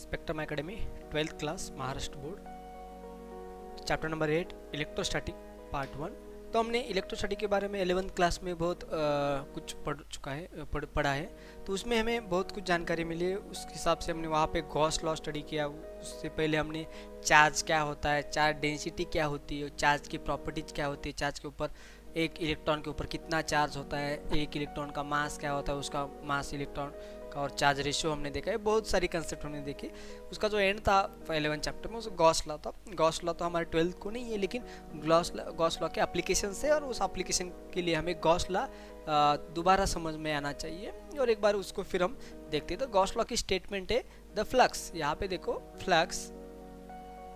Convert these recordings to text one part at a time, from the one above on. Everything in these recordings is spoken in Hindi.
Spectrum academy 12th class Maharashtra board chapter number 8 electrostatic part 1। तो हमने इलेक्ट्रोस्टैटिक के बारे में 11th क्लास में बहुत कुछ पढ़ा है। तो उसमें हमें बहुत कुछ जानकारी मिली है। उस हिसाब से हमने वहाँ पे गॉस लॉ स्टडी किया। उससे पहले हमने चार्ज क्या होता है, चार्ज डेंसिटी क्या होती है, चार्ज की प्रॉपर्टीज क्या होती है, चार्ज के ऊपर एक इलेक्ट्रॉन के ऊपर कितना चार्ज होता है, एक इलेक्ट्रॉन का मास क्या होता है, उसका मास इलेक्ट्रॉन का और चार्ज रेशियो हमने देखा है। बहुत सारी कंसेप्ट हमने देखे। उसका जो एंड था 11 चैप्टर में उस गॉस लॉ था। गॉस लॉ तो हमारे 12th को नहीं है, लेकिन गॉस लॉ के एप्लीकेशन से और उस एप्लीकेशन के लिए हमें गॉस लॉ दोबारा समझ में आना चाहिए और एक बार उसको फिर हम देखते हैं। तो गॉस लॉ की स्टेटमेंट है द फ्लक्स, यहाँ पे देखो, flux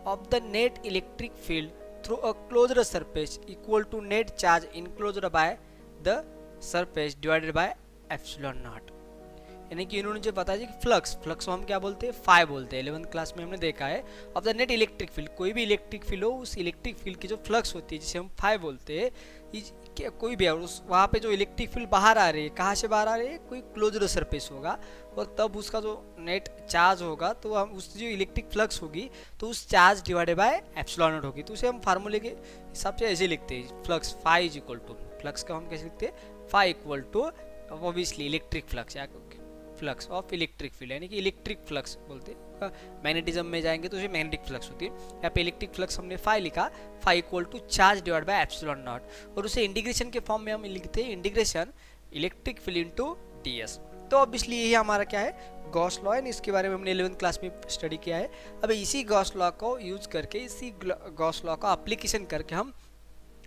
of the net electric field through a closed surface equal to net charge enclosed by the surface divided by epsilon naught. यानी कि इन्होंने जो बताया कि फ्लक्स को हम क्या बोलते हैं, फाई बोलते हैं। 11th क्लास में हमने देखा है of the net electric field, कोई भी इलेक्ट्रिक फील्ड हो, उस इलेक्ट्रिक फील्ड की जो फ्लक्स होती है जिसे हम फाई बोलते हैं, कोई भी है उस वहाँ पे जो इलेक्ट्रिक फील्ड बाहर आ रही है, कहाँ से बाहर आ रही है, कोई क्लोज्ड सरफेस होगा और तब उसका जो नेट चार्ज होगा तो हम उस जो इलेक्ट्रिक फ्लक्स होगी तो उस charge divided by epsilon not होगी। तो उसे हम फार्मूले के हिसाब से ऐसे लिखते हैं, flux phi is equal to, flux का हम कैसे लिखते हैं, phi equal to obviously electric flux या फ्लक्स ऑफ इलेक्ट्रिक फील्ड, यानी कि इलेक्ट्रिक फ्लक्स बोलते हैं। मैग्नेटिज्म में जाएंगे तो उसे मैग्नेटिक फ्लक्स होती है। यहाँ पे इलेक्ट्रिक फ्लक्स हमने फाई लिखा, phi equal to charge divide by epsilon naught, और उसे इंटीग्रेशन के फॉर्म में हम लिखते हैं integration electric field into ds. तो ऑब्वियसली यही हमारा क्या है, गॉस लॉ है। इसके बारे में हमने 11th क्लास में स्टडी किया है। अब इसी गॉस लॉ को यूज करके, इसी गॉस लॉ का एप्लीकेशन करके हम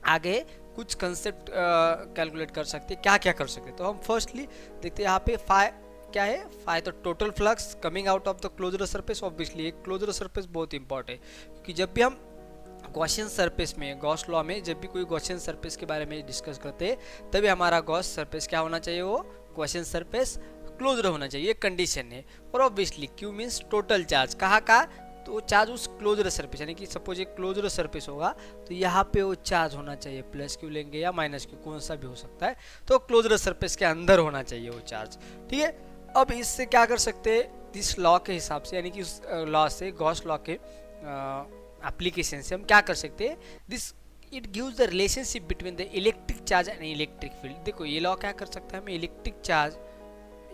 आगे कुछ कंसेप्ट कैलकुलेट कर सकते हैं। क्या क्या कर सकते हैं, तो हम फर्स्टली देखते हैं यहाँ पे फाई क्या है, फाई तो total flux coming out of the closed surface. Obviously एक क्लोज्ड सरफेस बहुत इंपॉर्टेंट है, क्योंकि जब भी हम गॉसियन सरफेस में, गॉस लॉ में जब भी कोई गॉसियन सरफेस के बारे में डिस्कस करते हैं तभी हमारा गॉस सरफेस क्या होना चाहिए, वो गॉसियन सरफेस क्लोज्ड होना चाहिए, कंडीशन है। और obviously Q means total charge, कहाँ का, तो चार्ज उस क्लोज्ड सरफेस, यानी कि सपोज एक क्लोज्ड सरफेस होगा तो यहाँ पे वो चार्ज होना चाहिए, प्लस क्यू लेंगे या माइनस क्यू, कौन सा भी हो सकता है, तो क्लोज्ड सरफेस के अंदर होना चाहिए वो चार्ज। ठीक है, अब इससे क्या कर सकते हैं, इस लॉ के हिसाब से, यानी कि उस लॉ से, गॉस लॉ के एप्लीकेशन से हम क्या कर सकते हैं, this it gives the relationship between the electric charge and electric field. देखो ये लॉ क्या कर सकता है, हमें इलेक्ट्रिक चार्ज,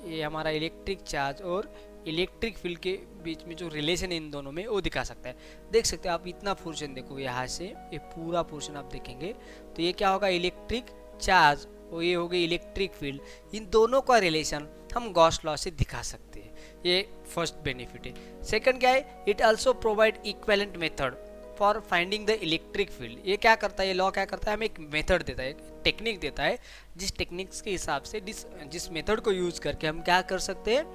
ये हमारा इलेक्ट्रिक चार्ज और इलेक्ट्रिक फील्ड के बीच में जो रिलेशन है इन दोनों में, वो दिखा सकता है। देख सकते हैं आप, इतना पोर्शन देखो, यहाँ से ये पूरा पोर्शन आप देखेंगे तो ये क्या होगा, इलेक्ट्रिक चार्ज और ये हो गई इलेक्ट्रिक फील्ड, इन दोनों का रिलेशन हम गॉस लॉ से दिखा सकते हैं। ये फर्स्ट बेनिफिट है। सेकंड क्या है, it also provide equivalent method for finding the electric field. ये क्या करता है, ये लॉ क्या करता है, हमें एक मेथड देता है, एक टेक्निक देता है, जिस टेक्निक्स के हिसाब से, जिस मेथड को यूज करके हम क्या कर सकते हैं,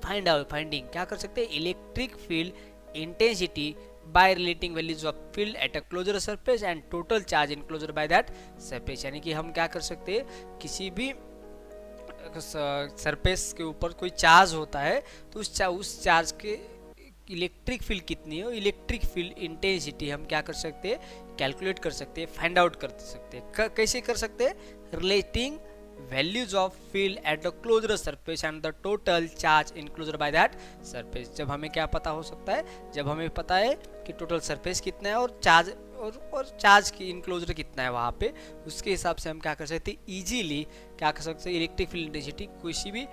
फाइंडिंग क्या कर सकते हैं, electric field intensity by relating values of field at a closed surface and total charge enclosed by that surface। यानी कि हम क्या कर सकते हैं, किसी भी सरफेस के ऊपर कोई चार्ज होता है तो उस चार्ज के इलेक्ट्रिक फील्ड कितनी है, इलेक्ट्रिक फील्ड इंटेंसिटी हम क्या कर सकते हैं, कैलकुलेट कर सकते हैं, फाइंड आउट कर सकते हैं। कैसे कर सकते हैं, relating values of field at the closed surface and the total charge enclosed by that surface। जब हमें क्या पता हो सकता है, जब हमें पता है कि टोटल सरफेस कितना है और चार्ज और चार्ज की इनक्लोजर कितना है वहाँ पे, उसके हिसाब से हम क्या कर सकते हैं, इजीली क्या कर सकते हैं, इलेक्ट्रिक फील्ड इंटेंसिटी किसी भी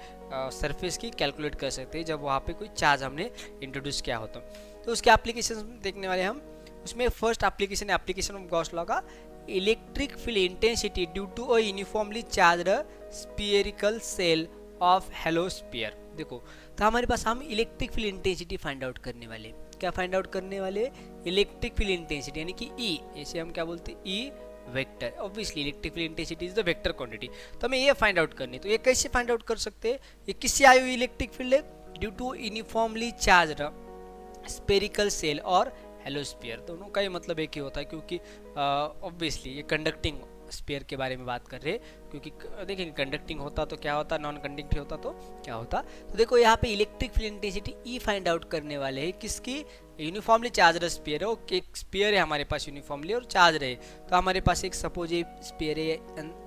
सरफेस की कैलकुलेट कर सकते हैं जब वहाँ पे कोई चार्ज हमने इंट्रोड्यूस किया होता। तो उसके एप्लीकेशन देखने वाले हम। उसमें first application of Gauss law का, electric field intensity due to a uniformly charged spherical shell of hollow sphere. देखो, तो हमारे पास हम electric field intensity find out करने वाले, क्या फाइंड आउट करने वाले, इलेक्ट्रिक फील्ड इंटेंसिटी, यानी कि ई, इसे हम क्या बोलते हैं, E vector. Obviously electric field intensity is the vector quantity, तो हमें ये फाइंड आउट करनी है। तो ये कैसे फाइंड आउट कर सकते हैं, ये किससे आई हुई इलेक्ट्रिक फील्ड है, due to uniformly charged spherical shell और हेलो स्फीयर। दोनों का ही मतलब एक ही होता है, क्योंकि ऑब्वियसली ये कंडक्टिंग स्फीयर के बारे में बात कर रहे हैं, क्योंकि देखेंगे कंडक्टिंग होता तो क्या होता, नॉन कंडक्टिंग होता तो क्या होता। तो देखो यहाँ पे इलेक्ट्रिक फील्ड इंटेंसिटी ई फाइंड आउट करने वाले हैं, किसकी, यूनिफॉर्मली चार्ज स्फीयर है, एक स्फीयर है हमारे पास यूनिफॉर्मली और चार्ज रहे। तो हमारे पास एक सपोज ये स्फीयर है,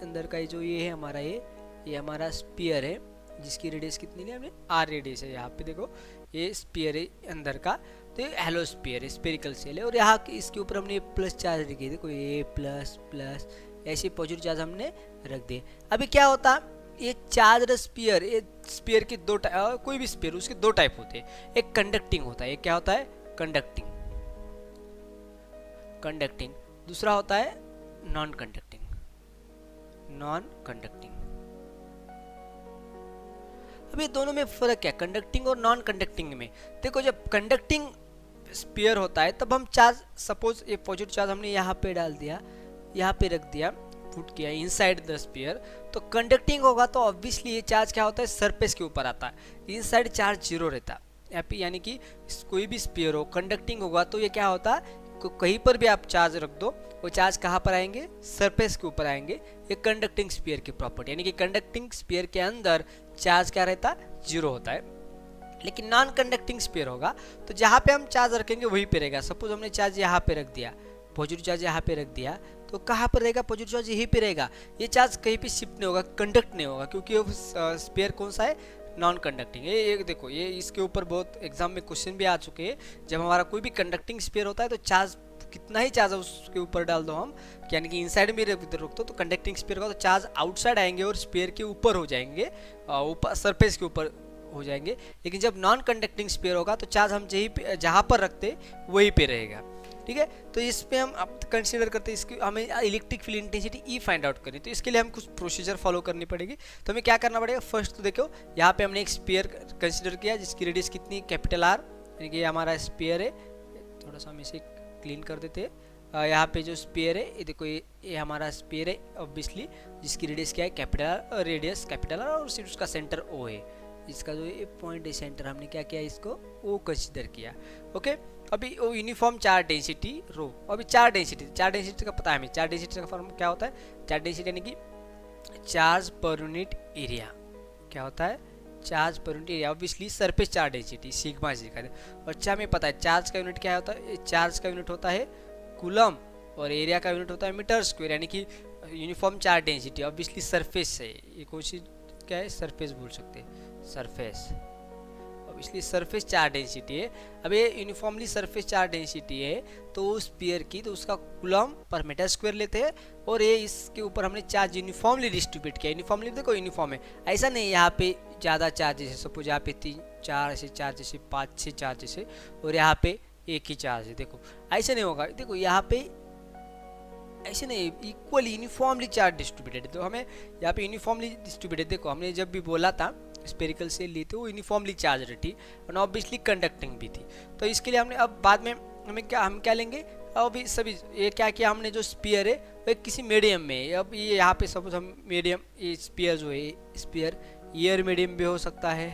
अंदर का जो ये है हमारा, ये हमारा स्फीयर है, जिसकी रेडियस कितनी ली हमने, आर रेडियस है। यहाँ पे देखो ये स्पीयर है अंदर का, तो ये हेलो स्पीयर है, स्पेरिकल सेल है, और यहाँ इसके ऊपर हमने प्लस चार्ज रखी, देखो ये प्लस प्लस ऐसे पॉजिटिव चार्ज हमने रख दिए। अभी क्या होता है, ये चार्ज स्पीयर, ये स्पीयर की दो कोई भी स्पीयर उसके दो टाइप होते हैं, एक कंडक्टिंग होता है, एक क्या होता है, कंडक्टिंग, कंडक्टिंग, दूसरा होता है नॉन कंडक्टिंग, नॉन कंडक्टिंग। अब ये दोनों में फर्क क्या, कंडक्टिंग और नॉन कंडक्टिंग में, देखो जब कंडक्टिंग स्पीयर होता है तब हम चार्ज, सपोज ये पॉजिटिव चार्ज हमने यहाँ पे डाल दिया, यहाँ पे रख दिया, पुट किया इनसाइड द स्पीयर, तो कंडक्टिंग होगा तो ऑब्वियसली ये चार्ज क्या होता है, सरफेस के ऊपर आता है, इनसाइड चार्ज जीरो रहता है यहाँ पे, यानी कि कोई भी स्पीयर हो कंडक्टिंग होगा तो ये क्या होता है, कहीं पर भी आप चार्ज रख दो वो चार्ज कहाँ पर आएंगे, सरफेस के ऊपर आएंगे। ये कंडक्टिंग स्पीयर की प्रॉपर्टी, यानी कि कंडक्टिंग स्पीयर के अंदर चार्ज क्या रहता है, जीरो होता है। लेकिन नॉन कंडक्टिंग स्पीयर होगा तो जहाँ पे हम चार्ज रखेंगे वहीं पे रहेगा। सपोज हमने चार्ज यहाँ पे रख दिया, पॉजिटिव चार्ज यहाँ पे रख दिया, तो कहाँ पर रहेगा, पॉजिटिव चार्ज यहीं पे रहेगा, ये चार्ज कहीं पे शिफ्ट नहीं होगा, कंडक्ट नहीं होगा, क्योंकि स्पीयर कौन सा है, नॉन कंडक्टिंग। ये देखो ये इसके ऊपर बहुत एग्जाम में क्वेश्चन भी आ चुके हैं। जब हमारा कोई भी कंडक्टिंग स्पीयर होता है तो चार्ज कितना ही चार्ज उसके ऊपर डाल दो हम, यानी कि इनसाइड में रख दो तो कंडक्टिंग स्पीयर का तो चार्ज आउटसाइड आएंगे और स्पीयर के ऊपर हो जाएंगे, ऊपर सरफेस के ऊपर हो जाएंगे। लेकिन जब नॉन कंडक्टिंग स्पीयर होगा तो चार्ज हम जहाँ पर रखते वहीं पे रहेगा, ठीक है। तो इस पे हम अब कंसीडर करते हैं, इसकी हमें इलेक्ट्रिक फील्ड इंटेंसिटी ई फाइंड आउट करनी, तो इसके लिए हम कुछ प्रोसीजर फॉलो करनी पड़ेगी। तो हमें क्या करना पड़ेगा, फर्स्ट तो देखो यहाँ पे हमने एक स्पीयर कंसीडर किया जिसकी रेडियस कितनी, कैपिटल आर, यानी कि हमारा स्पीयर है। थोड़ा सा हम इसे क्लीन कर देते हैं। यहाँ पे जो स्पीयर है ये देखो, ये हमारा स्पीयर है ऑब्वियसली, जिसकी रेडियस क्या है, capital R, radius capital R, और उसका सेंटर ओ है। इसका जो ये पॉइंट है सेंटर, हमने क्या किया, इसको ओ कंसीडर किया, ओके। अभी वो यूनिफॉर्म चार्ज डेंसिटी रो, अभी चार्ज डेंसिटी का पता है हमें, चार्ज डेंसिटी का फॉर्म क्या होता है, चार्ज डेंसिटी यानी कि चार्ज पर यूनिट एरिया, क्या होता है, charge per unit area, obviously surface charge density sigma जी का। और अच्छा हमें पता है चार्ज का यूनिट क्या होता है, चार्ज का यूनिट होता है कूलम और एरिया का यूनिट होता है मीटर स्क्वायर, यानी कि uniform charge density obviously surface है, ये कोई चीज़ क्या है, सरफेस बोल सकते हैं, सरफेस, इसलिए सरफेस चार्ज डेंसिटी है। अब ये यूनिफॉर्मली सरफेस चार्ज डेंसिटी है तो उस स्पीयर की, तो उसका कूलम पर मीटर स्क्वायर लेते हैं, और ये इसके ऊपर हमने चार्ज यूनिफॉर्मली डिस्ट्रीब्यूट किया। यूनिफॉर्मली देखो यूनिफॉर्म है, ऐसा नहीं यहाँ पे ज़्यादा चार्ज है, सपोज यहाँ पे 3 4 ऐसे चार्ज जैसे 5 6 चार्ज जैसे, और यहाँ पे एक ही चार्ज है, देखो ऐसे नहीं होगा, देखो यहाँ पे ऐसे नहीं, इक्वली यूनिफॉर्मली चार्ज डिस्ट्रीब्यूटेड। तो हमें यहाँ पे यूनिफॉर्मली डिस्ट्रीब्यूटेड, देखो हमने जब भी बोला था स्पेरिकल सेल ली थी वो यूनिफॉर्मली चार्ज थी और ऑब्वियसली कंडक्टिंग भी थी। तो इसके लिए हमने अब बाद में हम क्या लेंगे, अभी सभी ये क्या किया हमने, जो स्पीयर है वो किसी मीडियम में, अब ये यहाँ पे सपोज हम मीडियम, ये स्पीयर जो है, स्पीयर एयर मीडियम भी हो सकता है,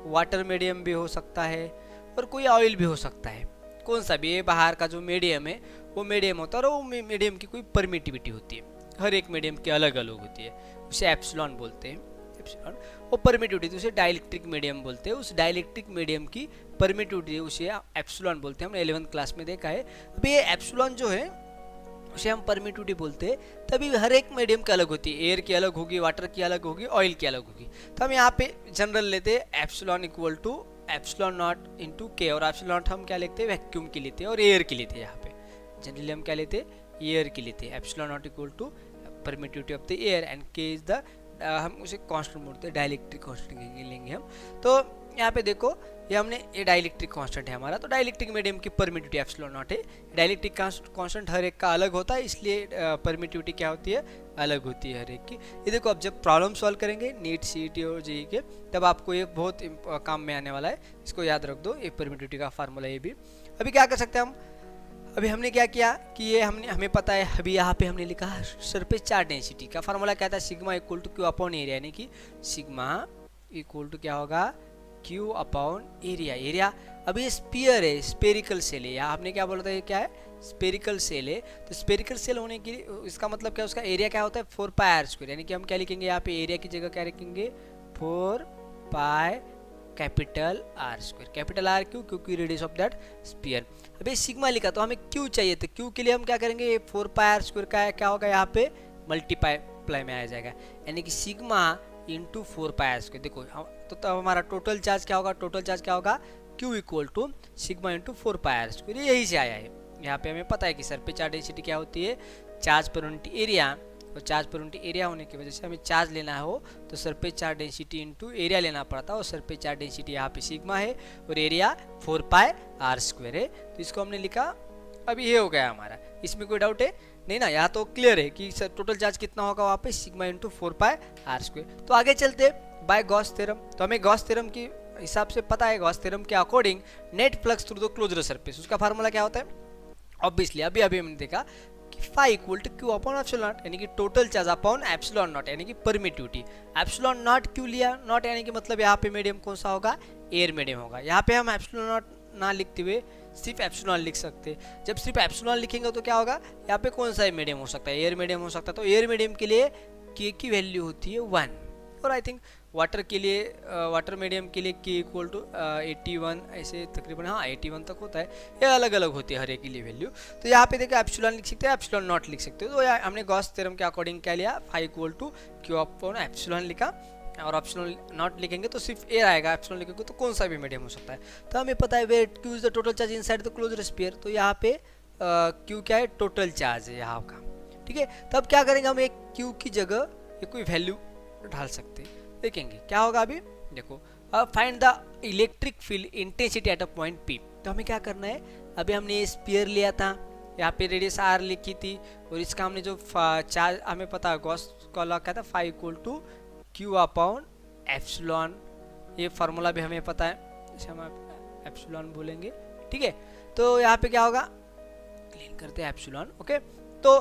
वाटर मीडियम भी हो सकता है, और कोई ऑयल भी हो सकता है, कौन सा भी, ये बाहर का जो मीडियम है वो मीडियम होता है, और वो मीडियम की कोई परमिटिविटी होती है, हर एक मीडियम की अलग अलग होती है, उसे एप्सिलॉन बोलते हैं, एप्सिलॉन। वो परमिटिविटी उसे डाइलेक्ट्रिक मीडियम बोलते हैं, उस डाइलेक्ट्रिक मीडियम की परमिटिविटी उसे एप्सिलॉन बोलते हैं, हमने 11th क्लास में देखा है। अभी ये एप्सिलॉन जो है उसे हम परमिटिविटी बोलते हैं। तभी हर एक मीडियम की अलग होती है, एयर की अलग होगी, वाटर की अलग होगी, ऑयल की अलग होगी। तो हम यहाँ पे जनरल लेते हैं epsilon equal to epsilon naught into K, और एप्सिलॉन नॉट हम क्या लेते हैं, वैक्यूम की लेते हैं, और एयर की लेते हैं। यहाँ पे जनरली हम क्या लेते हैं, एयर की लेते हैं। Epsilon naught equal to permittivity of the air and K is the, हम उसे कांस्टेंट बोलते हैं, डाइलेक्ट्रिक कांस्टेंट लेंगे हम। तो यहाँ पे देखो ये हमने, ये डाइलेक्ट्रिक कांस्टेंट है हमारा, तो डाइलेक्ट्रिक मीडियम की परमिटिविटी एप्सिलॉन नॉट है। डाइलेक्ट्रिक कांस्टेंट हर एक का अलग होता है, इसलिए परमिटिविटी क्या होती है, अलग होती है हर एक की। ये देखो अब जब प्रॉब्लम सॉल्व करेंगे नीट सीईटी और जेईई के, तब आपको ये बहुत काम में आने वाला है, इसको याद रख दो, ये परमिटिविटी का फार्मूला ये भी। अभी क्या कर सकते हैं हम, अभी हमने क्या किया कि ये हमें पता है, अभी यहाँ पे हमने लिखा सरफेस चार्ज डेंसिटी का फार्मूला क्या था, sigma equal to Q upon area, यानी कि सिग्मा इक्वल टू क्या होगा, क्यू अपॉन एरिया। एरिया अभी ये स्पीयर है, स्पेरिकल सेल है, यहाँ हमने क्या बोला था, ये क्या है, स्पेरिकल सेल है। तो स्पेरिकल सेल होने के लिए इसका मतलब क्या, उसका एरिया क्या होता है, 4 पाई आर स्क्वायर, यानी कि हम क्या लिखेंगे यहाँ पे, एरिया की जगह क्या लिखेंगे, 4 pi capital R square. Capital R क्यों, क्योंकि रेडियस ऑफ दैट स्पीयर। अभी सिग्मा लिखा तो हमें क्यू चाहिए, तो क्यू के लिए हम क्या करेंगे, 4 पाई आर स्क्वायर का क्या होगा, यहाँ पे मल्टीप्लाई में आ जाएगा, यानी कि सिग्मा इंटू 4πr²। देखो तो हमारा टोटल चार्ज क्या होगा, टोटल चार्ज क्या होगा, Q equal to sigma into 4πr²। यही से आया है। यहाँ पे हमें पता है कि सरफेस चार्ज डेंसिटी क्या होती है, चार्ज पर यूनिट एरिया, और चार्ज पर यूनिट एरिया होने की वजह से हमें चार्ज लेना हो तो surface charge density into area लेना पड़ता है, और सरफेस चार्ज डेंसिटी यहाँ पे सिग्मा है और एरिया 4πr² है। तो इसको हमने लिखा, अभी ये हो गया हमारा, इसमें कोई डाउट है नहीं ना, यहाँ तो क्लियर है कि टोटल चार्ज कितना होगा वहाँ पे, सिग्मा इंटू 4πr²। तो आगे चलते बाय गॉस थ्योरम। तो हमें गॉस थ्योरम की हिसाब से पता है, गॉस थ्योरम के according net flux through the closed surface, उसका फार्मूला क्या होता है, ऑब्वियसली अभी हमने देखा कि phi equal to Q upon epsilon naught, यानी कि total charge upon epsilon naught, यानी कि परमिटिविटी। एप्सिलॉन नॉट क्यों लिया, नॉट यानी कि मतलब यहाँ पे मीडियम कौन सा होगा, एयर मीडियम होगा। यहाँ पे हम एप्सिलॉन नॉट ना लिखते हुए सिर्फ एप्सिलॉन लिख सकते हैं। जब सिर्फ एप्सिलॉन लिखेंगे तो क्या होगा, यहाँ पे कौन सा मीडियम हो सकता है, एयर मीडियम हो सकता है। तो एयर मीडियम के लिए के की वैल्यू होती है 1, और आई थिंक वाटर के लिए, वाटर मीडियम के लिए के इक्वल टू 81 ऐसे तकरीबन, हाँ 81 तक होता है, ये अलग अलग होती है हर एक के लिए वैल्यू। तो यहाँ पे देखो एप्सिलॉन लिख सकते हैं, एप्सिलॉन नॉट लिख सकते हो। तो हमने गॉस थ्योरम के अकॉर्डिंग क्या लिया, phi equal to Q upon epsilon लिखा, और एप्सिलॉन नॉट लिखेंगे तो सिर्फ एयर आएगा, एप्सिलॉन लिखेंगे तो कौन सा भी मीडियम हो सकता है। तो हमें पता है where Q is the total charge inside the closed sphere, तो यहाँ पे क्यू क्या है, टोटल चार्ज है यहाँ का, ठीक है। तब क्या करेंगे, हम एक क्यू की जगह एक कोई वैल्यू डाल सकते हैं, देखेंगे क्या होगा। अभी देखो, find the electric field intensity at a point P। तो हमें क्या करना है, अभी हमने ये स्फीयर लिया था, यहाँ पे रेडियस R लिखी थी, और इसका हमने जो चार्ज हमें पता है गॉस का लॉ क्या था, phi equal to Q upon epsilon, ये फार्मूला भी हमें पता है, इसे हम एप्सिलॉन बोलेंगे, ठीक है। तो यहाँ पे क्या होगा, क्लीन करते हैं एप्सिलॉन, ओके। तो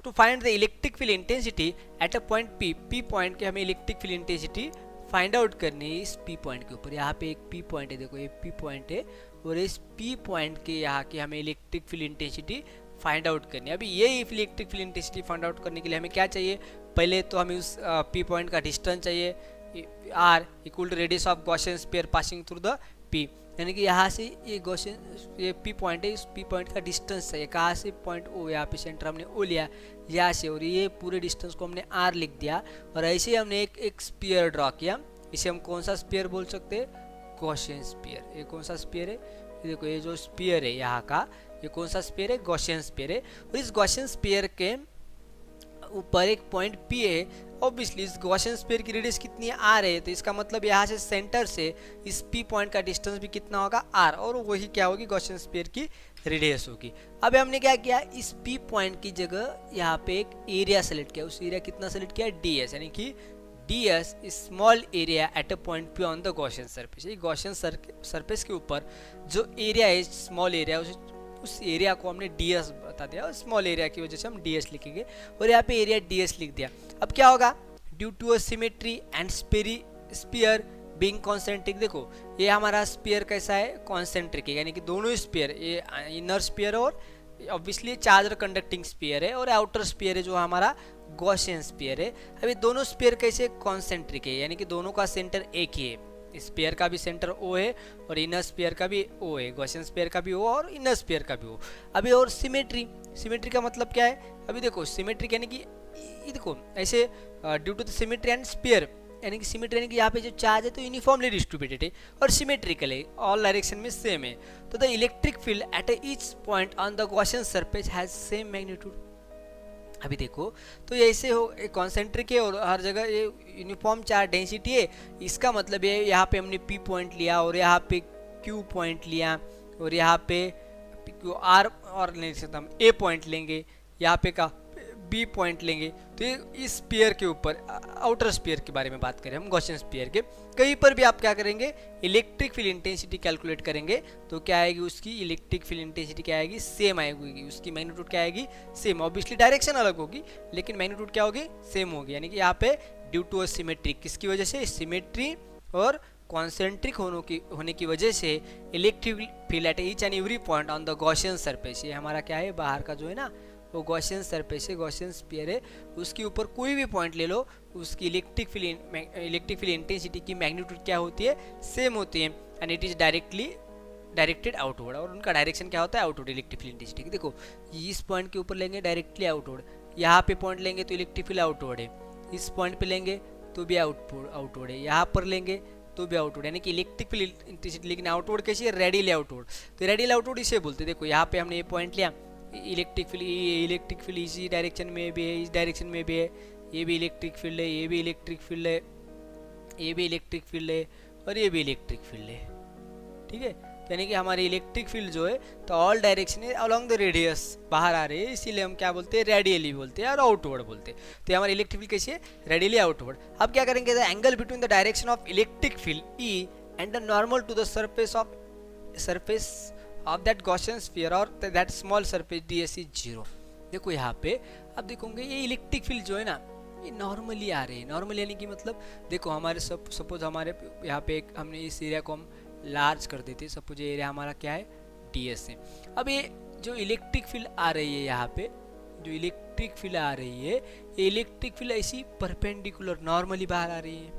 to find the electric field intensity at a point P point के हमें electric field intensity find out करनी है इस P पॉइंट के ऊपर। यहाँ पे एक P पॉइंट है, देखो ये P पॉइंट है, और इस P पॉइंट के यहाँ की हमें electric field intensity find out करनी है। अभी ये electric field intensity find out करने के लिए हमें क्या चाहिए, पहले तो हमें उस P पॉइंट का डिस्टेंस चाहिए, R equal to radius of Gaussian sphere passing through the P, यानी कि यहाँ से ये गॉसियन, ये P पॉइंट है, इस P पॉइंट का डिस्टेंस है, कहाँ से, पॉइंट O, यहाँ पे सेंटर हमने O लिया यहाँ से, और ये पूरे डिस्टेंस को हमने R लिख दिया, और ऐसे ही हमने एक स्फीयर ड्रॉ किया। इसे हम कौन सा स्फीयर बोल सकते हैं, गॉसियन स्फीयर। ये कौन सा स्फीयर है, देखो ये जो स्फीयर है यहाँ का, ये कौन सा स्फीयर है, गॉसियन स्फीयर है। और इस गॉसियन स्फीयर के ऊपर एक पॉइंट P है। ऑब्वियसली इस गॉसियन स्फीयर की रेडियस कितनी है, R है, तो इसका मतलब यहाँ से सेंटर से इस P पॉइंट का डिस्टेंस भी कितना होगा, R, और वही क्या होगी, गॉसियन स्फीयर की रेडियस होगी। अब हमने क्या किया, इस P पॉइंट की जगह यहाँ पे एक एरिया सेलेक्ट किया, उस एरिया कितना सेलेक्ट किया, DS, यानी कि DS small area at a point P on the Gaussian surface. ये गॉसियन सरफेस के ऊपर जो एरिया है, स्मॉल एरिया, उस एरिया को हमने DS बता दिया, और स्मॉल एरिया की वजह से हम DS लिखेंगे, और यहाँ पे एरिया DS लिख दिया। अब क्या होगा, due to a symmetry and sphere being concentric, देखो ये हमारा स्पीयर कैसा है, कॉन्सेंट्रिक है, यानी कि दोनों स्पीयर, ये इनर स्पीयर और ऑब्वियसली चार्ज कंडक्टिंग स्पीयर है, और आउटर स्पीयर है जो हमारा गॉसियन स्पीयर है। अभी दोनों स्पीयर कैसे, कॉन्सेंट्रिक है, यानी कि दोनों का सेंटर एक ही है, स्पीयर का भी सेंटर O है और इनर स्पीयर का भी O है, गॉसियन स्पीयर का भी O और इनर स्पीयर का भी O। अभी और सिमेट्री, सिमेट्री का मतलब क्या है, अभी देखो सिमेट्री यानी कि ये देखो ऐसे due to the symmetry and sphere, यानी कि सिमेट्री यानी कि यहाँ पे जो चार्ज है तो यूनिफॉर्मली डिस्ट्रीब्यूटेड है और सिमेट्रिकल है, ऑल डायरेक्शन में सेम है। तो the electric field at each point on the Gaussian surface has same magnitude. अभी देखो तो ऐसे हो, कॉन्सेंट्रिक है और हर जगह ये यूनिफॉर्म चार्ज डेंसिटी है, इसका मतलब ये यहाँ पे हमने P पॉइंट लिया और यहाँ पे Q पॉइंट लिया और यहाँ पे R और नहीं सकता हम A पॉइंट लेंगे, यहाँ पे का B पॉइंट लेंगे। तो ये इस स्पीयर के ऊपर, आउटर स्पीयर के बारे में बात करें हम, गॉसियन स्पीयर के, कहीं पर भी आप क्या करेंगे, इलेक्ट्रिक फील्ड इंटेंसिटी कैलकुलेट करेंगे तो क्या आएगी, उसकी इलेक्ट्रिक फील्ड इंटेंसिटी क्या आएगी, सेम आएगी, उसकी मैग्नीट्यूड क्या आएगी, सेम। ऑब्वियसली डायरेक्शन अलग होगी लेकिन मैग्नीट्यूड क्या होगी, सेम होगी। यानी कि यहाँ पे ड्यू टू अ सिमेट्री, किसकी वजह से, सिमेट्री और कॉन्सेंट्रिक होने की वजह से electric field at each and every point on the Gaussian surface, ये हमारा क्या है, बाहर का जो है ना वो गॉसियन सरफेस है, गॉसियन स्फीयर है, उसके ऊपर कोई भी पॉइंट ले लो, उसकी इलेक्ट्रिक फील्ड इंटेंसिटी की मैग्नीट्यूड क्या होती है, सेम होती है, and it is directed outward, और उनका डायरेक्शन क्या होता है, आउटवर्ड इलेक्ट्रिक फील्ड इंटेंसिटी। देखो इस पॉइंट के ऊपर लेंगे डायरेक्टली आउटवर्ड, यहाँ पे पॉइंट लेंगे तो इलेक्ट्रिक फील्ड आउटवर्ड है, इस पॉइंट पे लेंगे तो भी आउटवर्ड है, यहाँ पर लेंगे तो भी आउटवर्ड, यानी कि इलेक्ट्रिक फील्ड इंटेंसिटी, लेकिन आउटवर्ड कैसी है, रेडियली आउटवर्ड। तो रेडियली आउटवर्ड इसे बोलते हैं। देखो यहाँ पे हमने ये पॉइंट लिया, इलेक्ट्रिक फील्ड इसी डायरेक्शन में भी है, इस डायरेक्शन में भी है, ये भी इलेक्ट्रिक फील्ड है, ये भी इलेक्ट्रिक फील्ड है, ये भी इलेक्ट्रिक फील्ड है, और ये भी इलेक्ट्रिक फील्ड है। ठीक है, यानी कि हमारी इलेक्ट्रिक फील्ड जो है तो ऑल डायरेक्शन है अलोंग द रेडियस बाहर आ रही है, इसीलिए हम क्या बोलते हैं, रेडियली बोलते हैं और आउटवर्ड बोलते हैं। तो हमारी इलेक्ट्रिक फील्ड कैसी है, रेडियली आउटवर्ड। अब क्या करेंगे, the angle between the direction of electric field E and the normal to the surface of that Gaussian sphere और that small surface ds is 0। देखो यहाँ पे अब देखोगे ये इलेक्ट्रिक फील्ड जो है ना, ये नॉर्मली आ रहे हैं। नॉर्मल यानी कि मतलब देखो हमारे सपोज हमारे यहाँ पे एक हमने इस एरिया को हम लार्ज कर देते, सपोज ये एरिया हमारा क्या है, ds है। अब ये जो इलेक्ट्रिक फील्ड आ रही है, यहाँ पे जो इलेक्ट्रिक फील्ड आ रही है, ये इलेक्ट्रिक फील्ड ऐसी परपेंडिकुलर नॉर्मली बाहर आ रही है,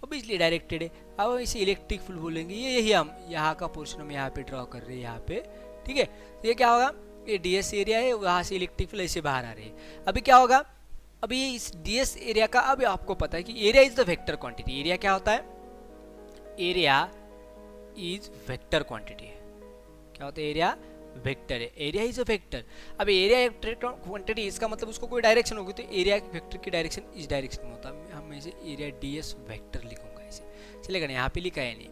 ऑब्वियसली डायरेक्टेड है। अब हम इसे इलेक्ट्रिक फील्ड बोलेंगे, ये यही हम यहाँ का पोर्शन हम यहाँ पे ड्रॉ कर रहे हैं यहाँ पे। ठीक है, तो ये क्या होगा, ये ds एरिया है, वहाँ से इलेक्ट्रिक फील्ड ऐसे बाहर आ रही है। अभी क्या होगा, अभी इस ds एरिया का अभी आपको पता है कि area is the vector quantity. Area क्या होता है, एरिया इज वेक्टर क्वांटिटी है। क्या होता है, एरिया वेक्टर है, एरिया इज अ वेक्टर। अब एरिया वेक्टर क्वांटिटी, इसका मतलब उसको कोई डायरेक्शन होगी, तो एरिया वेक्टर की डायरेक्शन इस डायरेक्शन में होता है। हम इसे एरिया ds वेक्टर लिखूंगा, ऐसे चलेगा ना। यहाँ पे लिखा है नहीं,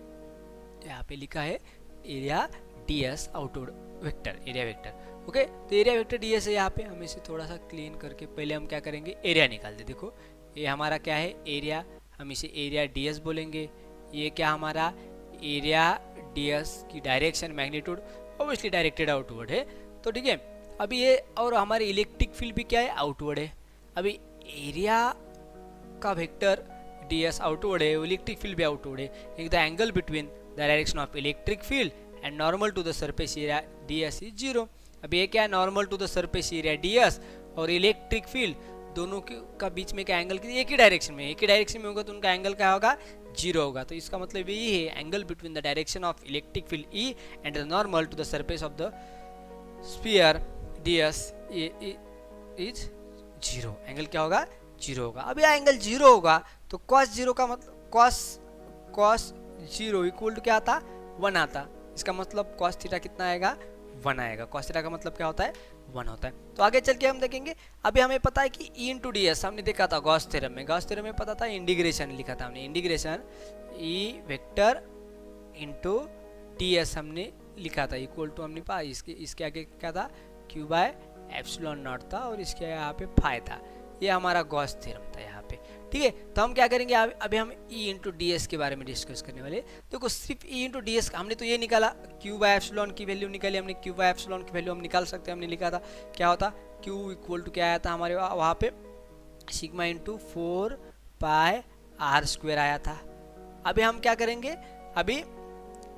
यहाँ पे लिखा है area ds outward vector, area vector. Okay, तो एरिया वेक्टर ds है। यहाँ पे हम इसे थोड़ा सा क्लीन करके पहले हम क्या करेंगे, एरिया निकाल दे। देखो ये हमारा क्या है, एरिया, हम इसे एरिया ds बोलेंगे। ये क्या हमारा एरिया ds की direction magnitude obviously directed outward है। तो ठीक है, अभी ये और हमारी इलेक्ट्रिक फील्ड भी क्या है, आउटवर्ड है। अभी एरिया का वेक्टर ds आउटवर्ड है, इलेक्ट्रिक फील्ड भी आउटवर्ड है। The angle between the direction of electric field and normal to the surface area ds is 0। अब ये क्या है, normal to the surface area ds और इलेक्ट्रिक फील्ड दोनों का बीच में क्या एंगल, एक ही डायरेक्शन में, एक ही डायरेक्शन में होगा तो उनका एंगल क्या होगा, 0 होगा। तो इसका मतलब यही है, angle between the direction of electric field E and the normal to the surface of the sphere ds is 0। Angle क्या होगा, 0 होगा। अब यह एंगल 0 होगा तो cos 0 का मतलब cos 0 इक्वल टू क्या आता, 1 आता। इसका मतलब cos थीटा कितना आएगा, 1 आएगा। cos थीटा का मतलब क्या होता है, 1 होता है। तो आगे चल के हम देखेंगे। अभी हमें पता है कि E इंटू ds हमने देखा था गॉस थ्योरम में। गॉस थ्योरम में पता था, इंटीग्रेशन लिखा था हमने, integration E vector into ds हमने लिखा था, इक्वल टू हमने पा इसके आगे क्या था, q बाय एप्सिलॉन नॉट था और इसके यहाँ पे फाई था। ये हमारा गॉस थ्योरम था यहाँ पे। ठीक है, तो हम क्या करेंगे, अभी हम E इंटू ds के बारे में डिस्कस करने वाले। देखो सिर्फ E इंटू ds हमने तो ये निकाला, q बाय एप्सिलॉन की वैल्यू निकाली हमने, q बाय एप्सिलॉन की वैल्यू हम निकाल सकते हैं। हमने लिखा था क्या होता, q इक्वल टू क्या आया था हमारे वहाँ पे, सिग्मा इंटू 4 पाई r स्क्वायर आया था। अभी हम क्या करेंगे, अभी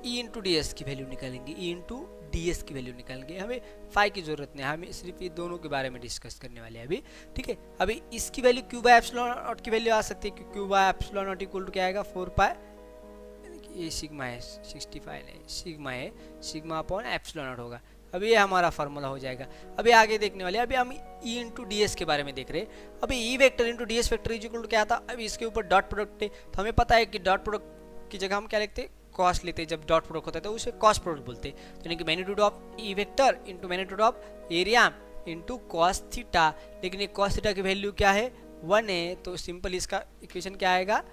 E इंटू ds की वैल्यू निकालेंगे, E इंटू ds की वैल्यू निकालेंगे। हमें फाई की जरूरत नहीं, हमें सिर्फ ये दोनों के बारे में डिस्कस करने वाले हैं अभी। ठीक है, अभी इसकी value q by epsilon naught की वैल्यू आ सकती है, q by epsilon naught equal to क्या आएगा, 4 पाई, ये सिग्मा है, 65 नहीं, सिग्मा है, सिग्मा अपॉन एप्सिलॉन नॉट होगा। अभी ये हमारा फार्मूला हो जाएगा। अभी आगे देखने वाले, अभी हम E इंटू ds के बारे में देख रहे हैं। अभी E vector into ds vector is equal to क्या था, अभी इसके ऊपर डॉट प्रोडक्ट है, तो हमें पता है कि डॉट प्रोडक्ट की जगह हम क्या लिखते हैं, कॉस लेते हैं। जब डॉट प्रोडक्ट होता है तो उसे कॉस प्रोडक्ट बोलते हैं। तो यानी कि magnitude of E vector into magnitude of area into cos theta. लेकिन ये कॉस थीटा की वैल्यू क्या है, 1 है, तो सिंपल इसका इक्वेशन क्या आएगा,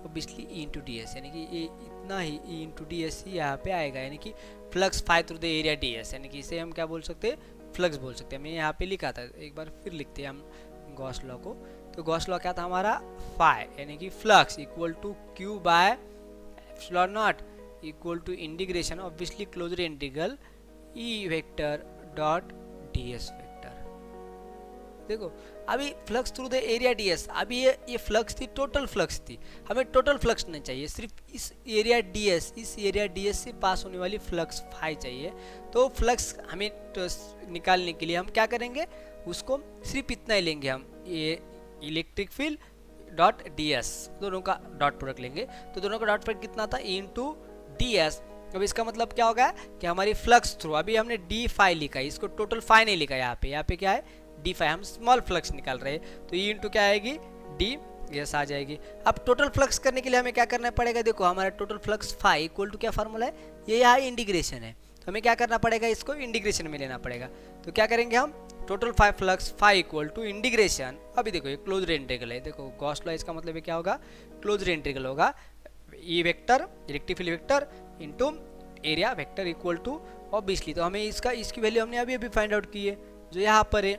ऑब्वियसली E इंटू ds, यानी कि ये इतना ही E इंटू ds ही यहाँ पे आएगा, यानी कि flux phi through the area ds, यानी कि इसे हम क्या बोल सकते हैं, फ्लक्स बोल सकते हैं। मैं यहाँ पे लिखा था, एक बार फिर लिखते हैं हम गॉस लॉ को। तो गॉस लॉ क्या था हमारा, फाई यानी कि flux equal to q by epsilon naught equal to integration obviously closure integral E vector dot ds vector. देखो अभी flux through the area ds, अभी ये फ्लक्स थी, टोटल फ्लक्स थी। हमें टोटल फ्लक्स नहीं चाहिए, सिर्फ इस एरिया ds से पास होने वाली फ्लक्स फाई चाहिए। तो फ्लक्स हमें निकालने के लिए हम क्या करेंगे, उसको सिर्फ इतना ही लेंगे हम, ये इलेक्ट्रिक फील्ड डॉट ds, दोनों का डॉट प्रोडक्ट लेंगे। तो दोनों का डॉट प्रोडक्ट कितना था, E इंटू ds। अब इसका मतलब क्या होगा कि हमारी फ्लक्स थ्रू, अभी हमने d फाई लिखा है, इसको टोटल फाई नहीं लिखा। यहाँ पे क्या है, d फाई, हम स्मॉल फ्लक्स निकाल रहे हैं। तो E इंटू क्या आएगी, d यस आ जाएगी। अब टोटल फ्लक्स करने के लिए हमें क्या करना पड़ेगा, देखो हमारा total flux phi equal to क्या फार्मूला है, ये यहाँ इंटीग्रेशन है, तो हमें क्या करना पड़ेगा, इसको इंटीग्रेशन में लेना पड़ेगा। तो क्या करेंगे हम, total phi flux phi equal to integration, अभी देखो ये क्लोज इंटीग्रल है, देखो गॉस लॉ इसका मतलब क्या होगा, क्लोज इंटीग्रल होगा, E vector electric field vector into area vector equal to obviously, तो हमें इसकी वैल्यू हमने अभी फाइंड आउट की है, जो यहाँ पर है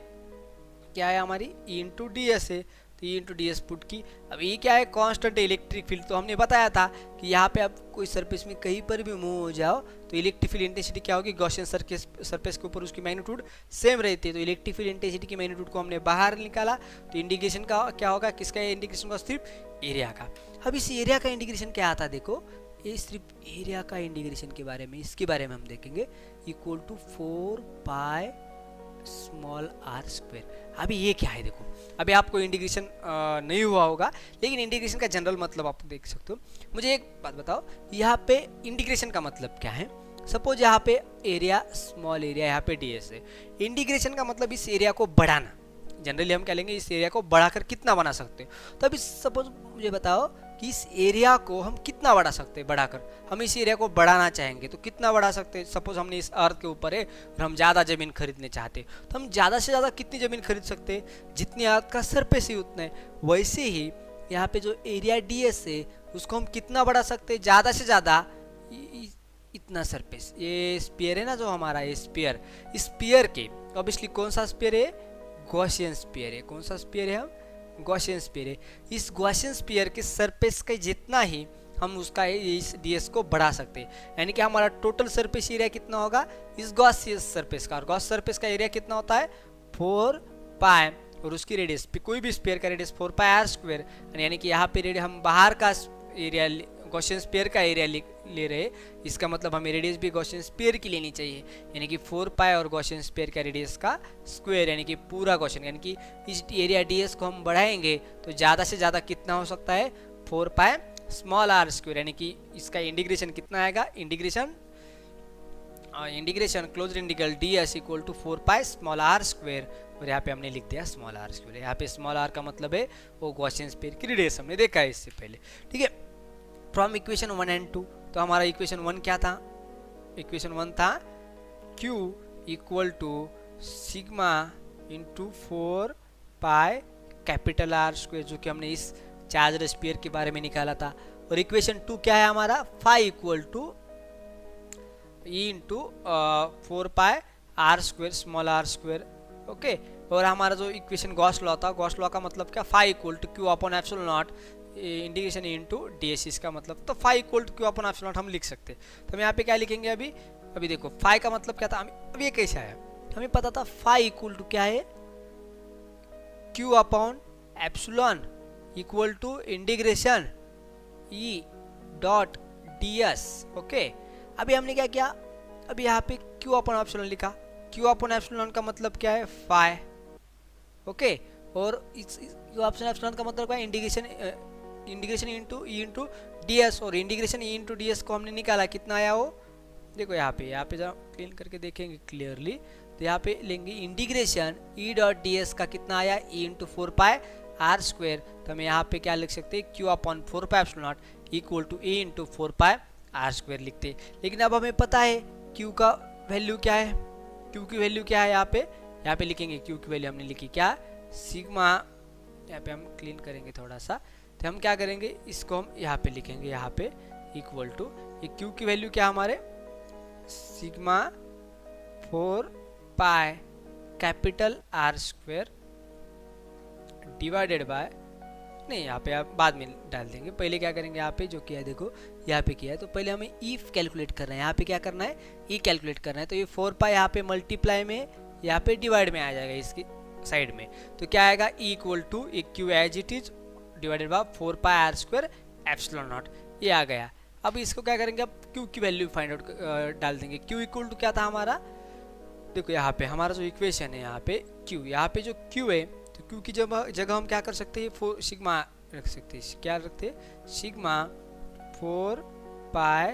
क्या है हमारी ई इंटू डी एस है, तो E into D S put की। अब ये क्या है, कांस्टेंट इलेक्ट्रिक फील्ड, तो हमने बताया था कि यहाँ पे आप कोई सरफेस में कहीं पर भी मूव हो जाओ तो इलेक्ट्रिक फील्ड इंटेंसिटी क्या होगी, गॉसियन सरफेस के ऊपर उसकी मैग्नीट्यूड सेम रहती है, तो इलेक्ट्रिक फील्ड इंटेंसिटी की मैग्नीट्यूड को हमने बाहर निकाला, तो इंटीग्रेशन का क्या होगा, किसका इंटीग्रेशन का, सिर्फ एरिया का। अब इस एरिया का इंटीग्रेशन क्या आता है, देखो ये सिर्फ एरिया का इंटीग्रेशन के बारे में, इसके बारे में हम देखेंगे, equal to 4 pi small r square. अभी ये क्या है, देखो अभी आपको इंटीग्रेशन नहीं हुआ होगा, लेकिन इंटीग्रेशन का जनरल मतलब आप देख सकते हो। मुझे एक बात बताओ, यहाँ पे इंटीग्रेशन का मतलब क्या है, सपोज यहाँ पे एरिया स्मॉल एरिया, यहाँ पे ds है, इंटीग्रेशन का मतलब इस एरिया को बढ़ाना, जनरली हम क्या लेंगे, इस एरिया को बढ़ाकर कितना बना सकते हैं, तो अभी सपोज मुझे बताओ कि इस एरिया को हम कितना बढ़ा सकते हैं, बढ़ाकर हम इस एरिया को बढ़ाना चाहेंगे तो कितना बढ़ा सकते हैं, सपोज हमने इस अर्थ के ऊपर है और हम ज़्यादा ज़मीन खरीदने चाहते हैं, तो हम ज़्यादा से ज़्यादा कितनी ज़मीन खरीद सकते हैं, जितनी अर्थ का सरफेस ही उतना है। वैसे ही यहाँ पे जो एरिया ds है उसको हम कितना बढ़ा सकते हैं, ज़्यादा से ज़्यादा इतना सरफेस, ये स्पीयर है ना जो हमारा, ये स्पीयर के ऑब्वियसली कौन सा स्पीयर है, गॉसियन स्पीयर है, कौन सा स्पीयर है, हम गॉसियन स्पीयर है, इस गॉसियन स्पीयर के सरफेस का जितना ही हम उसका इस ds को बढ़ा सकते हैं, यानी कि हमारा टोटल सरफेस एरिया कितना होगा इस गॉसियन सरफेस का, और गॉस सरफेस का एरिया कितना होता है 4 पाई, और उसकी रेडियस कोई भी स्पीयर का रेडियस 4 पाई आर स्क्वायर, यानी कि यहाँ पे हम बाहर का एरिया गॉसियन स्पीयर का एरिया ले रहे, इसका मतलब हमें रेडियस भी गॉसियन स्पीयर की लेनी चाहिए, यानी कि 4 पाई और गॉसियन स्पीयर का रेडियस का स्क्वायर, यानी कि पूरा गॉसियन, यानी कि इस एरिया ds को हम बढ़ाएंगे तो ज़्यादा से ज़्यादा कितना हो सकता है 4 पाई स्मॉल आर स्क्वायर, यानी कि इसका इंटीग्रेशन कितना आएगा, integration close integral ds equal to 4 pi small r square, और यहाँ पे हमने लिख दिया स्मॉल आर स्क्वायर। यहाँ पे स्मॉल आर का मतलब है वो गॉसियन स्पीयर की रेडियस, हमने देखा है इससे पहले, ठीक है। फ्रॉम इक्वेशन 1 एंड 2, तो हमारा इक्वेशन 1 क्या था, इक्वेशन 1 था Q equal to sigma into 4 pi capital R square, जो कि हमने इस चार्ज स्पीयर के बारे में निकाला था। और इक्वेशन 2 क्या है हमारा, phi equal to E into 4 pi R square small r square, okay. और हमारा जो इक्वेशन गॉस लॉ था, गॉस लॉ का मतलब क्या, phi equal to Q upon epsilon naught integration into ds, इसका मतलब तो phi equal to Q upon epsilon naught हम लिख सकते हैं। तो हम यहाँ पे क्या लिखेंगे, अभी देखो फाई का मतलब क्या था, अभी ये कैसे आया, हमें पता था फाई इक्वल टू क्या है, Q upon epsilon equal to integration E dot ds, okay. अभी हमने क्या किया, अभी यहाँ पे क्यू अपॉन एप्सिलॉन लिखा, क्यू अपॉन एप्सिलॉन का मतलब क्या है फाई, ओके। और इस ऑप्शन एप्सिलॉन का मतलब क्या है, integration into E into ds, और इंटीग्रेशन ई इंटू ds को हमने निकाला, कितना आया वो, देखो यहाँ पे जब क्लीन करके देखेंगे क्लियरली, तो यहाँ पे लेंगे इंटीग्रेशन ई डॉट ds का कितना आया, E into 4 pi R square, तो हम यहाँ पे क्या लिख सकते हैं, Q upon 4 pi epsilon naught equal to E into 4 pi R square लिखते। लेकिन अब हमें पता है क्यू का वैल्यू क्या है, क्यू की वैल्यू क्या है, यहाँ पे लिखेंगे क्यू की वैल्यू हमने लिखी क्या, सिग्मा, यहाँ पे हम क्लीन करेंगे थोड़ा सा, तो हम क्या करेंगे, इसको हम यहाँ पे लिखेंगे, यहाँ पे इक्वल टू ये क्यू की वैल्यू क्या हमारे, sigma 4 pi capital R square divided by, नहीं यहाँ पे आप बाद में डाल देंगे, पहले क्या करेंगे, यहाँ पे जो किया है देखो यहाँ पे किया है, तो पहले हमें ई कैलकुलेट करना है, यहाँ पे क्या करना है, ई कैलकुलेट करना है, तो ये 4 पाई यहाँ पे मल्टीप्लाई में, यहाँ पे डिवाइड में आ जाएगा इसकी साइड में, तो क्या आएगा, E equal to a Q as it is divided by 4 pi R square epsilon naught, ये आ गया। अब इसको क्या करेंगे, अब क्यू की वैल्यू फाइंड आउट डाल देंगे, क्यू इक्वल टू क्या था हमारा, देखो यहाँ पे हमारा जो इक्वेशन है, यहाँ पे जो क्यू है, तो क्यू की जगह हम क्या कर सकते हैं, 4 सिग्मा रख सकते हैं, क्या रखते हैं, sigma 4 pi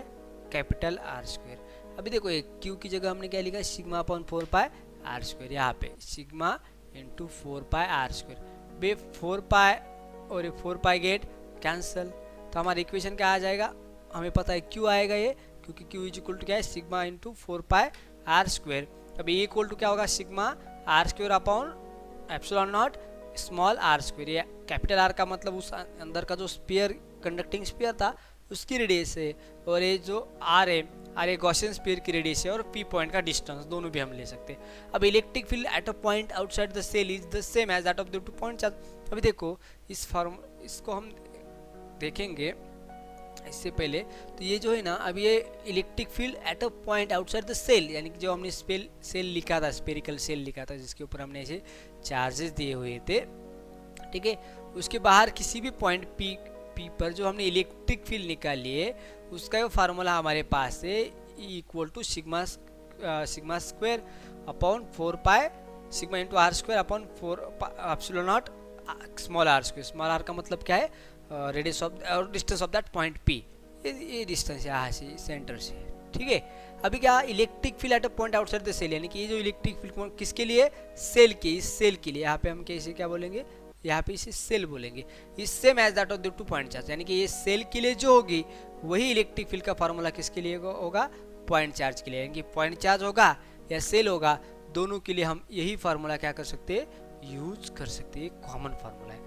capital R square. अभी देखो एक क्यू की जगह हमने क्या लिखा, sigma upon 4 pi R square, यहाँ पे sigma into 4 pi R square, बे 4 पाई और ये 4 पाई गेट कैंसिल। तो हमारा इक्वेशन क्या आ जाएगा, हमें पता है क्यू आएगा ये, क्योंकि क्यू इज इक्वल टू क्या है sigma into 4 pi R square. अब ये इक्वल टू क्या होगा sigma R square upon epsilon naught small r square. ये कैपिटल आर का मतलब उस अंदर का जो स्फीयर कंडक्टिंग स्फीयर था उसकी रेडियस है, और ये जो आर है आर ए गॉसियन स्फीयर की रेडियस है, और पी पॉइंट का डिस्टेंस, दोनों भी हम ले सकते हैं। अब electric field at a point outside the shell is the same as that of the two point charge. अभी देखो इस फॉर्म इसको हम देखेंगे इससे पहले, तो ये जो है ना, अब ये electric field at a point outside the shell, यानी कि जो हमने सेल लिखा था, स्पेरिकल सेल लिखा था जिसके ऊपर हमने ऐसे चार्जेस दिए हुए थे, ठीक है, उसके बाहर किसी भी पॉइंट पी पर जो हमने इलेक्ट्रिक फील्ड निकाली है उसका फार्मूला हमारे पास है equal to sigma square upon 4 pi sigma into R square upon 4 epsilon naught small r square. Small r का मतलब क्या है, रेडियस ऑफ और distance of that point P, ये डिस्टेंस है यहाँ से सेंटर से, ठीक है। अभी क्या electric field at a point outside the shell, यानी कि ये जो इलेक्ट्रिक फील्ड किसके लिए, सेल के, इस सेल के लिए, यहाँ पे हम कैसे क्या बोलेंगे, यहाँ पे इसे सेल बोलेंगे, इस same as that of the two point charge, यानी कि ये सेल के लिए जो होगी वही इलेक्ट्रिक फील्ड का फार्मूला किसके लिए होगा, पॉइंट चार्ज के लिए, यानी कि पॉइंट चार्ज होगा या सेल होगा, दोनों के लिए हम यही फार्मूला क्या कर सकते हैं, यूज कर सकते हैं, कॉमन फार्मूला है,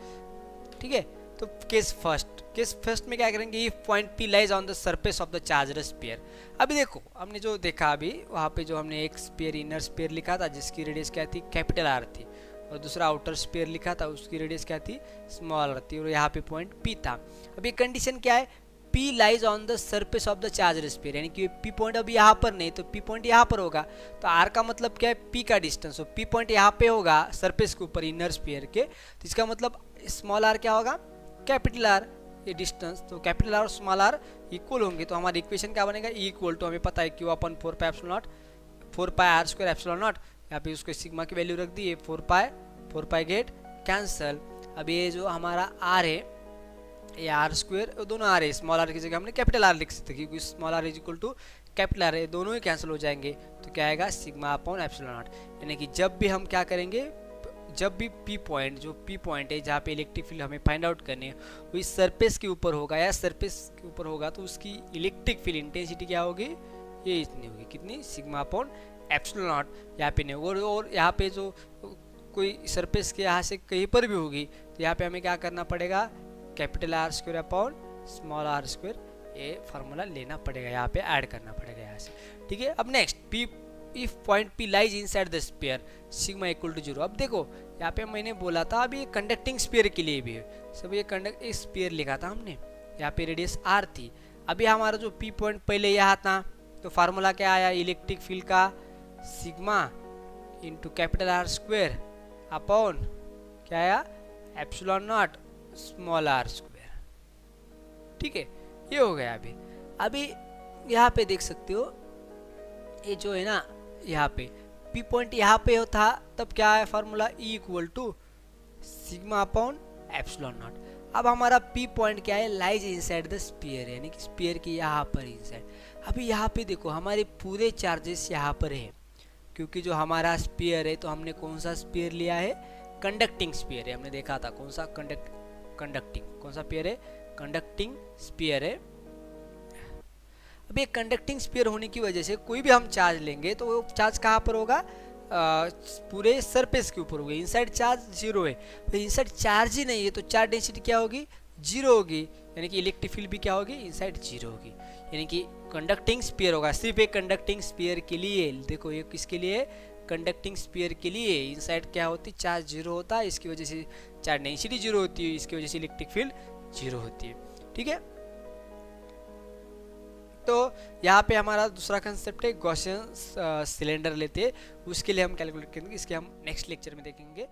ठीक है। तो केस फर्स्ट में क्या करेंगे, if point P lies on the surface of the charged sphere. अभी देखो हमने जो देखा अभी वहाँ पे जो हमने एक स्फीयर इनर स्फीयर लिखा था जिसकी रेडियस क्या थी, कैपिटल आर थी, और दूसरा आउटर स्फीयर लिखा था उसकी रेडियस क्या थी, स्मॉल आर थी, और यहाँ पे पॉइंट पी था। अभी कंडीशन क्या है, P lies on the surface of the charged sphere, यानी कि P पॉइंट अभी यहाँ पर नहीं, तो P पॉइंट यहाँ पर होगा, तो R का मतलब क्या है, P का डिस्टेंस, तो P पॉइंट यहाँ पे होगा सरफेस के ऊपर इनर स्फीयर के, तो इसका मतलब स्मॉल r क्या होगा, कैपिटल R, ये डिस्टेंस, तो कैपिटल R और स्मॉल r इक्वल होंगे, तो हमारा इक्वेशन क्या बनेगा, इक्वल टू, हमें पता है Q upon 4 pi epsilon naught 4 pi R square epsilon naught, यहाँ पे उसको सिग्मा की वैल्यू रख दी है 4 पाई गेट कैंसल। अब ये जो हमारा R है ये आर स्क्वायर, दोनों आर है, स्मॉल आर की जगह हमने कैपिटल आर लिख सकते क्योंकि small r is equal to capital R है, दोनों ही कैंसिल हो जाएंगे, तो क्या आएगा सिग्मा अपॉन एप्सिलॉन नॉट। यानी कि जब भी हम क्या करेंगे, जब भी पी पॉइंट, जो पी पॉइंट है जहाँ पे इलेक्ट्रिक फील्ड हमें फाइंड आउट करनी है वो इस सरफेस के ऊपर होगा या सरफेस के ऊपर होगा, तो उसकी इलेक्ट्रिक फील्ड इंटेंसिटी क्या होगी, ये इतनी होगी, कितनी, सिग्मा अपॉन एप्सिलॉन नॉट। यहाँ पे नहीं, और यहाँ पे जो कोई सरफेस के यहाँ से कहीं पर भी होगी तो यहाँ पे हमें क्या करना पड़ेगा, capital R square upon small r square, ये फार्मूला लेना पड़ेगा, यहाँ पे ऐड करना पड़ेगा यहाँ से, ठीक है। अब next P, if point P lies inside the sphere sigma equal to 0। अब देखो यहाँ पे मैंने बोला था अभी कंडक्टिंग स्फीयर के लिए भी है, सब ये कंडक्ट स्फीयर लिखा था हमने, यहाँ पे रेडियस आर थी। अभी हमारा जो पी पॉइंट पहले यहाँ था, तो फार्मूला क्या आया, इलेक्ट्रिक फील्ड का sigma into capital R square upon क्या आया, epsilon naught small r square, ठीक है, ये हो गया। अभी यहाँ पे देख सकते हो ये जो है ना, यहाँ पे पी पॉइंट यहाँ पे था, तब क्या है formula, E equal to sigma upon epsilon naught. अब हमारा पी पॉइंट क्या है, लाइज इनसाइड द स्फीयर, यानी कि स्फीयर के यहाँ पर इनसाइड। अभी यहाँ पे देखो हमारे पूरे चार्जेस यहाँ पर है, क्योंकि जो हमारा स्फीयर है, तो हमने कौन सा स्फीयर लिया है, कंडक्टिंग स्फीयर है, हमने देखा था कौन सा, कंडक्टिंग, कौन सा स्फीयर है, कंडक्टिंग स्फीयर है। अब ये कंडक्टिंग स्फीयर होने की वजह से कोई भी हम चार्ज लेंगे तो वो चार्ज कहाँ पर होगा, पूरे सरफेस के ऊपर होगा, इनसाइड चार्ज 0 है, तो इनसाइड चार्ज ही नहीं है, तो चार्ज डेंसिटी क्या होगी, 0 होगी, यानी कि इलेक्ट्रिक फील्ड भी क्या होगी, इनसाइड 0 होगी, यानी कि कंडक्टिंग स्फीयर होगा। सिर्फ एक कंडक्टिंग स्फीयर के लिए, देखो ये किसके लिए, कंडक्टिंग स्फीयर के लिए इनसाइड क्या होती, चार्ज 0 होता है, इसकी वजह से चार्ज डेंसिटी 0 होती है, इसकी वजह से इलेक्ट्रिक फील्ड 0 होती है, ठीक है। तो यहाँ पे हमारा दूसरा कंसेप्ट है गॉसियन सिलेंडर लेते हैं, उसके लिए हम कैलकुलेट करेंगे, इसके हम नेक्स्ट लेक्चर में देखेंगे।